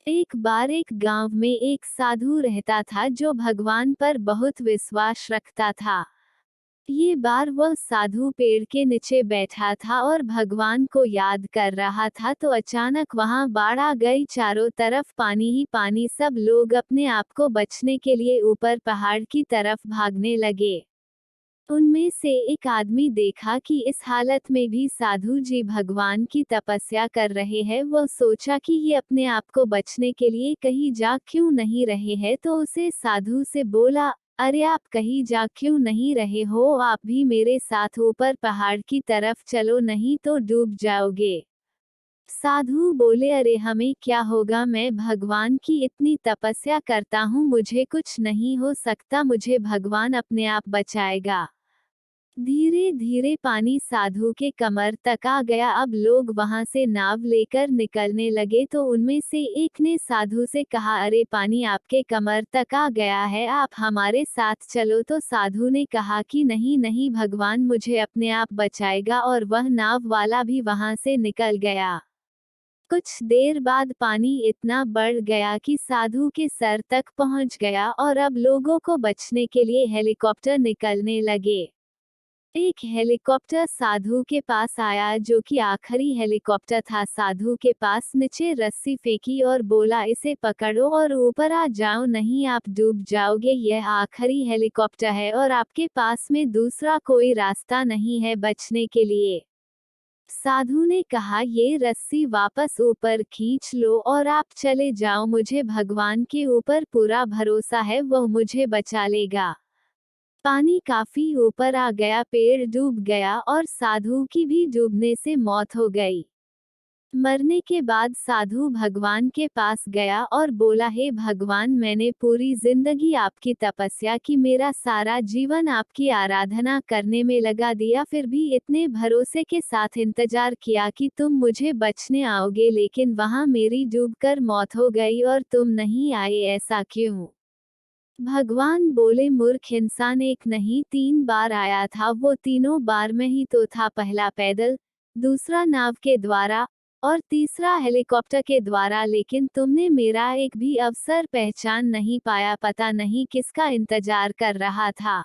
एक बार एक गांव में एक साधु रहता था जो भगवान पर बहुत विश्वास रखता था। ये बार वह साधु पेड़ के नीचे बैठा था और भगवान को याद कर रहा था तो अचानक वहां बाढ़ आ गई। चारों तरफ पानी ही पानी। सब लोग अपने आप को बचने के लिए ऊपर पहाड़ की तरफ भागने लगे। उनमें से एक आदमी देखा कि इस हालत में भी साधु जी भगवान की तपस्या कर रहे हैं। वह सोचा कि ये अपने आप को बचने के लिए कहीं जा क्यों नहीं रहे हैं, तो उसे साधु से बोला, अरे आप कहीं जा क्यों नहीं रहे हो, आप भी मेरे साथ ऊपर पहाड़ की तरफ चलो, नहीं तो डूब जाओगे। साधु बोले, अरे हमें क्या होगा, मैं भगवान की इतनी तपस्या करता हूँ, मुझे कुछ नहीं हो सकता, मुझे भगवान अपने आप बचाएगा। धीरे धीरे पानी साधु के कमर तक आ गया। अब लोग वहां से नाव लेकर निकलने लगे तो उनमें से एक ने साधु से कहा, अरे पानी आपके कमर तक आ गया है, आप हमारे साथ चलो। तो साधु ने कहा कि नहीं नहीं, भगवान मुझे अपने आप बचाएगा, और वह नाव वाला भी वहां से निकल गया। कुछ देर बाद पानी इतना बढ़ गया कि साधु के सर तक पहुंच गया और अब लोगों को बचने के लिए हेलीकॉप्टर निकलने लगे। एक हेलीकॉप्टर साधु के पास आया, जो कि आखिरी हेलीकॉप्टर था। साधु के पास नीचे रस्सी फेंकी और बोला, इसे पकड़ो और ऊपर आ जाओ, नहीं आप डूब जाओगे। यह आखिरी हेलीकॉप्टर है और आपके पास में दूसरा कोई रास्ता नहीं है बचने के लिए। साधु ने कहा, ये रस्सी वापस ऊपर खींच लो और आप चले जाओ, मुझे भगवान के ऊपर पूरा भरोसा है, वह मुझे बचा लेगा। पानी काफी ऊपर आ गया, पेड़ डूब गया और साधु की भी डूबने से मौत हो गई। मरने के बाद साधु भगवान के पास गया और बोला, हे भगवान, मैंने पूरी जिंदगी आपकी तपस्या की, मेरा सारा जीवन आपकी आराधना करने में लगा दिया, फिर भी इतने भरोसे के साथ इंतजार किया कि तुम मुझे बचने आओगे, लेकिन वहां मेरी डूबकर मौत हो गई और तुम नहीं आए, ऐसा क्यों? भगवान बोले, मूर्ख इंसान, एक नहीं 3 बार आया था, वो तीनों बार में ही तो था। पहला पैदल, दूसरा नाव के द्वारा और तीसरा हेलीकॉप्टर के द्वारा, लेकिन तुमने मेरा एक भी अवसर पहचान नहीं पाया, पता नहीं किसका इंतजार कर रहा था।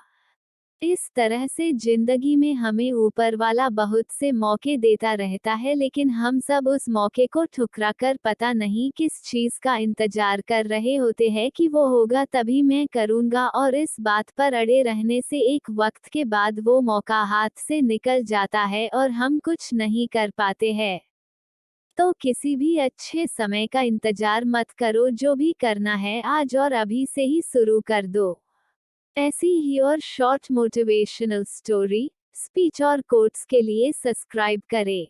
इस तरह से जिंदगी में हमें ऊपर वाला बहुत से मौके देता रहता है, लेकिन हम सब उस मौके को ठुकरा कर पता नहीं किस चीज का इंतजार कर रहे होते हैं कि वो होगा तभी मैं करूंगा, और इस बात पर अड़े रहने से एक वक्त के बाद वो मौका हाथ से निकल जाता है और हम कुछ नहीं कर पाते हैं। तो किसी भी अच्छे समय का इंतजार मत करो, जो भी करना है आज और अभी से ही शुरू कर दो। ऐसी ही और शॉर्ट मोटिवेशनल स्टोरी, स्पीच और कोट्स के लिए सब्सक्राइब करें।